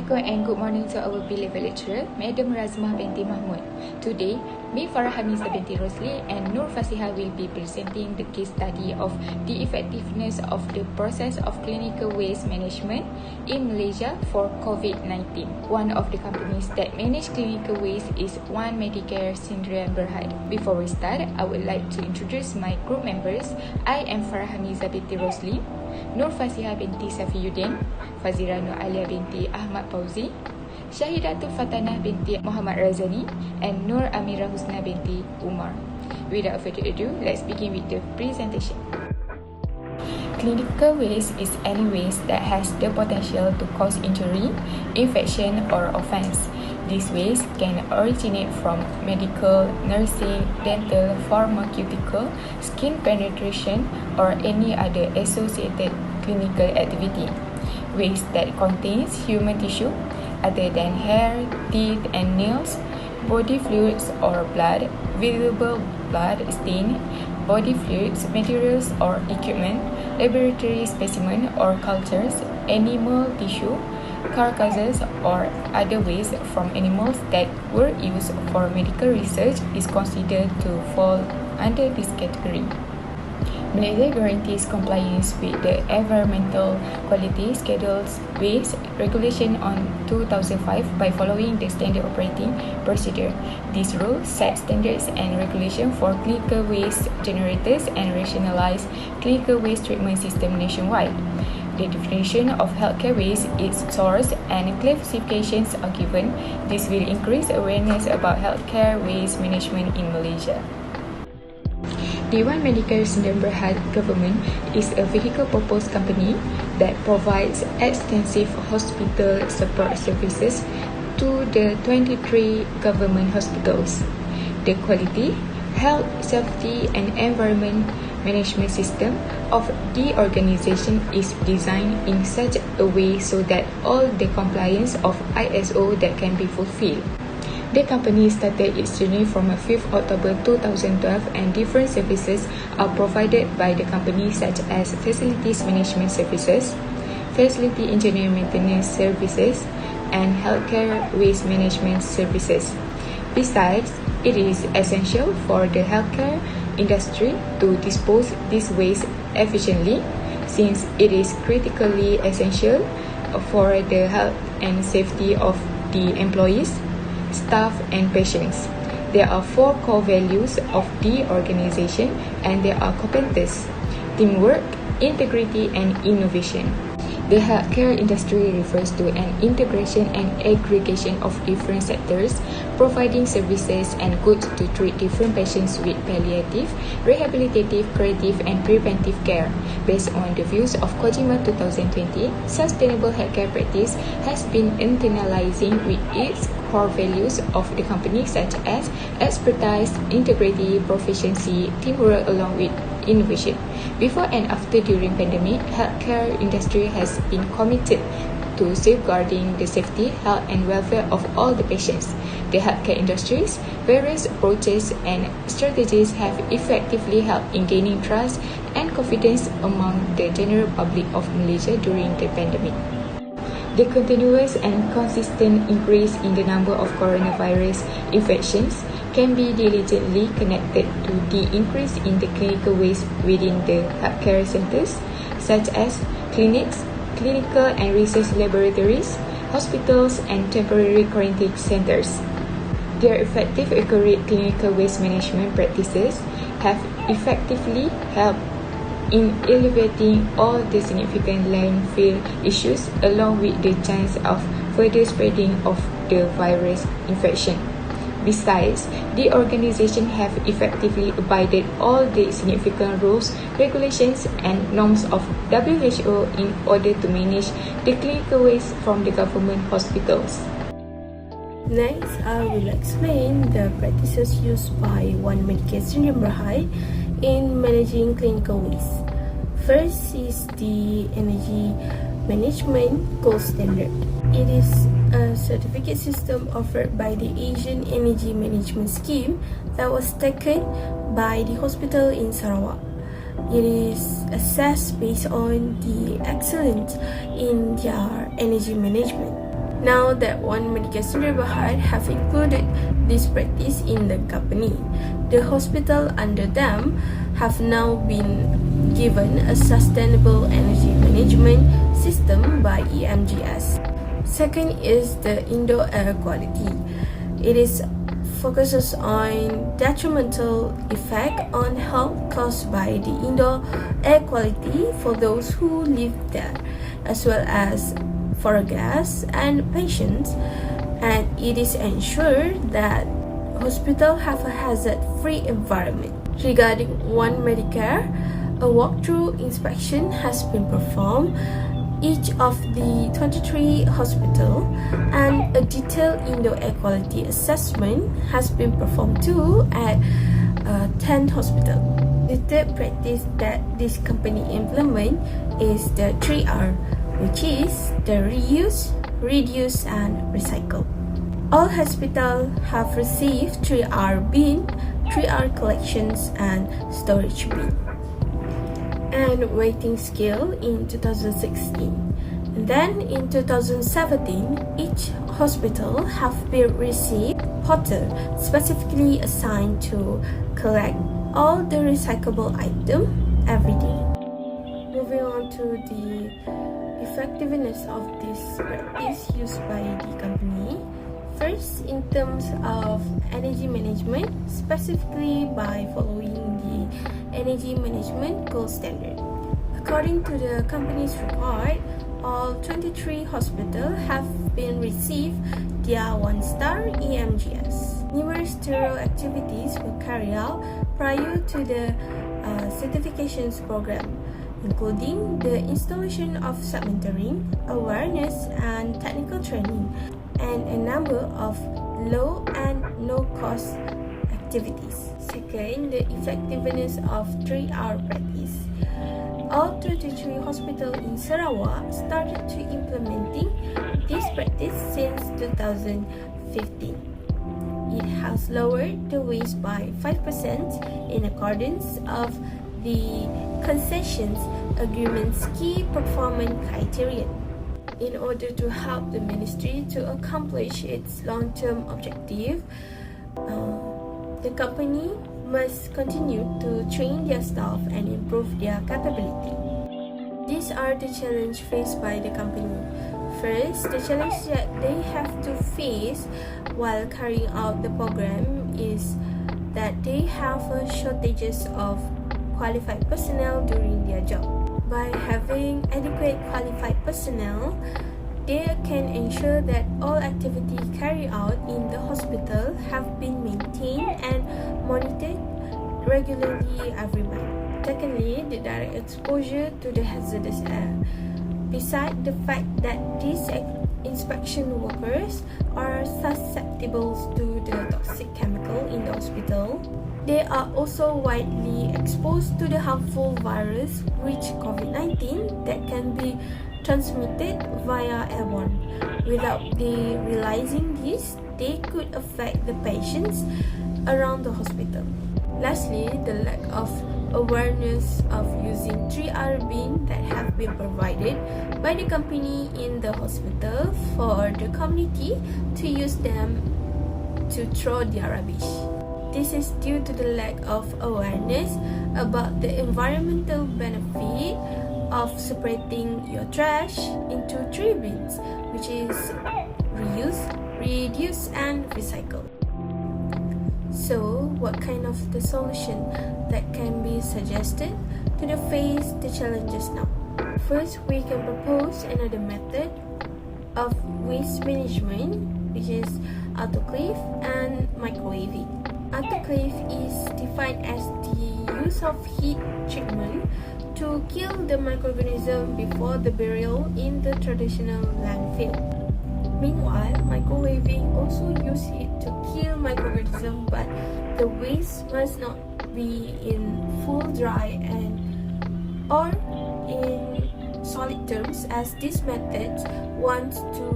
Assalamualaikum and good morning to our B-level lecturer, Madam Razmah binti Mahmud. Today, me Farah Hamiza binti Rosli and Nur Fasiha will be presenting the case study of the effectiveness of the process of clinical waste management in Malaysia for COVID-19. One of the companies that manage clinical waste is One Medicare Sdn Bhd. Before we start, I would like to introduce my group members. I am Farah Hamiza binti Rosli, Nur Fasiha binti Safiyuddin, Fazira Nur Alia binti Ahmad Fauzi, Syahidatul Fatanah binti Muhammad Razani, and Nur Amira Husna binti Umar. Without further ado, let's begin with the presentation. Clinical waste is any waste that has the potential to cause injury, infection, or offense. This waste can originate from medical, nursing, dental, pharmaceutical, skin penetration, or any other associated clinical activity. Waste that contains human tissue other than hair, teeth, and nails, body fluids or blood, visible blood stain, body fluids, materials or equipment, laboratory specimen or cultures, animal tissue, carcasses, or other waste from animals that were used for medical research is considered to fall under this category. Malaysia guarantees compliance with the Environmental Quality Schedules Waste Regulation on 2005 by following the Standard Operating Procedure. This rule sets standards and regulation for clinical waste generators and rationalize clinical waste treatment system nationwide. The definition of healthcare waste, its source, and classifications are given. This will increase awareness about healthcare waste management in Malaysia. The One Medicare Sdn Bhd government is a vehicle purpose company that provides extensive hospital support services to the 23 government hospitals. The quality, health, safety, and environment management system of the organization is designed in such a way so that all the compliance of ISO that can be fulfilled. The company started its journey from 5th October 2012 and different services are provided by the company such as facilities management services, facility engineering maintenance services, and healthcare waste management services. Besides, it is essential for the healthcare industry to dispose this waste efficiently since it is critically essential for the health and safety of the employees, staff, and patients. There are 4 core values of the organization and they are competence, teamwork, integrity, and innovation. The healthcare industry refers to an integration and aggregation of different sectors, providing services and goods to treat different patients with palliative, rehabilitative, curative, and preventive care. Based on the views of Kojima 2020, sustainable healthcare practice has been internalizing with its core values of the company such as expertise, integrity, proficiency, teamwork, along with innovation. Before and after during pandemic, healthcare industry has been committed to safeguarding the safety, health, and welfare of all the patients. The healthcare industry's various approaches and strategies have effectively helped in gaining trust and confidence among the general public of Malaysia during the pandemic. The continuous and consistent increase in the number of coronavirus infections can be diligently connected to the increase in the clinical waste within the healthcare centers, such as clinics, clinical and research laboratories, hospitals, and temporary quarantine centers. Their effective, accurate clinical waste management practices have effectively helped in alleviating all the significant landfill issues along with the chance of further spreading of the virus infection. Besides, the organization have effectively abided all the significant rules, regulations, and norms of WHO in order to manage the clinical waste from the government hospitals. Next, I will explain the practices used by One Medicare Sdn Bhd in managing clinical waste. First is the energy management gold standard. It is a certificate system offered by the Asian Energy Management Scheme that was taken by the hospital in Sarawak. It is assessed based on the excellence in their energy management. Now that One Medicare Sdn Bhd have included this practice in the company, the hospital under them have now been given a sustainable energy management system by EMGS. Second is the indoor air quality. It focuses on detrimental effect on health caused by the indoor air quality for those who live there, as well as for guests and patients, and it is ensured that hospitals have a hazard-free environment. Regarding One Medicare, a walkthrough inspection has been performed each of the 23 hospitals, and a detailed indoor air quality assessment has been performed too at 10 hospitals. The third practice that this company implement is the 3R, which is the reuse, reduce, and recycle. All hospitals have received 3R bin, 3R collections, and storage bin, and weighting scale in 2016. And then in 2017, each hospital have been received portal specifically assigned to collect all the recyclable item every day. Moving on to the effectiveness of this practice used by the company. First, in terms of energy management, specifically by following the energy management gold standard. According to the company's report, all 23 hospitals have been received their 1-star EMGS. Numerous thorough activities were carried out prior to the certifications program, including the installation of submetering, awareness and technical training, and a number of low and no-cost activities. Second, the effectiveness of 3R practice. All 33 hospitals in Sarawak started to implementing this practice since 2015. It has lowered the waste by 5% in accordance of the concessions agreement's key performance criterion. In order to help the ministry to accomplish its long-term objective, the company must continue to train their staff and improve their capability. These are the challenges faced by the company. First, the challenge that they have to face while carrying out the program is that they have shortages of qualified personnel during their job. By having adequate qualified personnel, they can ensure that all activities carried out in the hospital have been maintained and monitored regularly every month. Secondly, the direct exposure to the hazardous air. Besides the fact that these inspection workers are susceptible to the toxic chemical in the hospital, they are also widely exposed to the harmful virus, which COVID-19, that can be transmitted via airborne. Without they realizing this, they could affect the patients around the hospital. Lastly, the lack of awareness of using 3R bin that have been provided by the company in the hospital for the community to use them to throw their rubbish. This is due to the lack of awareness about the environmental benefit of separating your trash into 3 bins, which is reuse, reduce, and recycle. So, what kind of the solution that can be suggested to face the challenges now? First, we can propose another method of waste management, which is autoclave and microwaving. Autoclave is defined as the use of heat treatment to kill the microorganism before the burial in the traditional landfill. Meanwhile, microwaving also uses it to kill microorganisms, but the waste must not be in full dry and or in solid terms, as this method wants to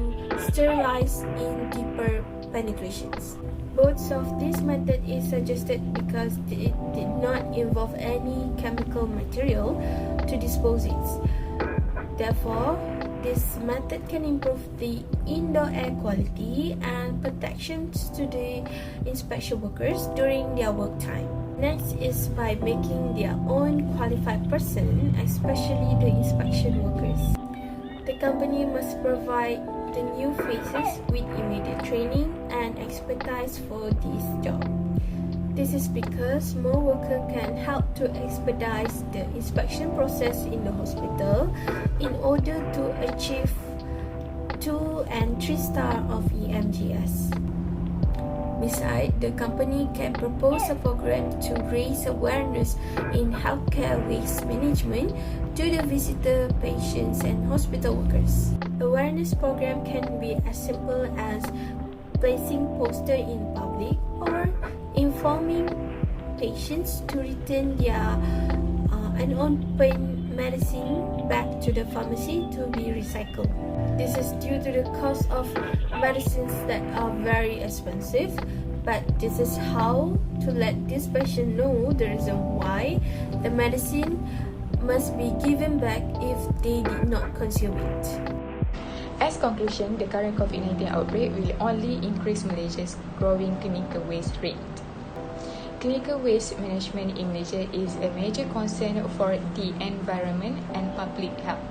sterilize in deeper penetrations. Both of this method is suggested because it did not involve any chemical material to dispose it. Therefore, This method can improve the indoor air quality and protections to the inspection workers during their work time. Next is by making their own qualified person, especially the inspection workers. The company must provide the new faces with immediate training and expertise for this job. This is because more workers can help to expedite the inspection process in the hospital in order to achieve 2 and 3 star of EMGS. Besides, the company can propose a program to raise awareness in healthcare waste management to the visitor, patients, and hospital workers. Awareness program can be as simple as placing poster in public or informing patients to return their unopened medicine back to the pharmacy to be recycled. This is due to the cost of medicines that are very expensive, but this is how to let this patient know the reason why the medicine must be given back if they did not consume it. As conclusion, the current COVID-19 outbreak will only increase Malaysia's growing clinical waste rate. Clinical waste management in Malaysia is a major concern for the environment and public health.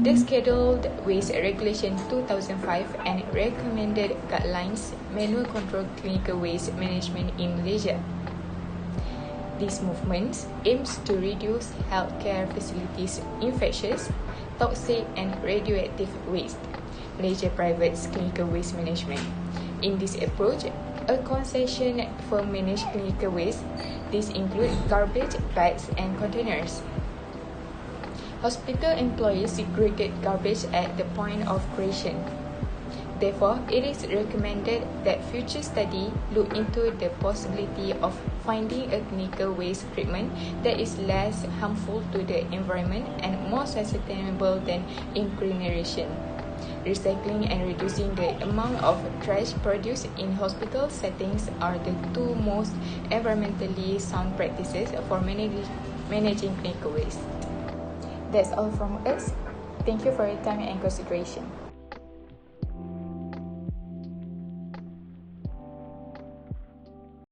The Scheduled Waste Regulation 2005 and recommended guidelines manual control clinical waste management in Malaysia. This movement aims to reduce healthcare facilities' infectious, toxic and radioactive waste. Malaysia privates clinical waste management. In this approach, a concession for managed clinical waste. This includes garbage bags and containers. Hospital employees segregate garbage at the point of creation. Therefore, it is recommended that future study look into the possibility of finding a clinical waste treatment that is less harmful to the environment and more sustainable than incineration. Recycling and reducing the amount of trash produced in hospital settings are the two most environmentally sound practices for managing clinical waste. That's all from us. Thank you for your time and consideration.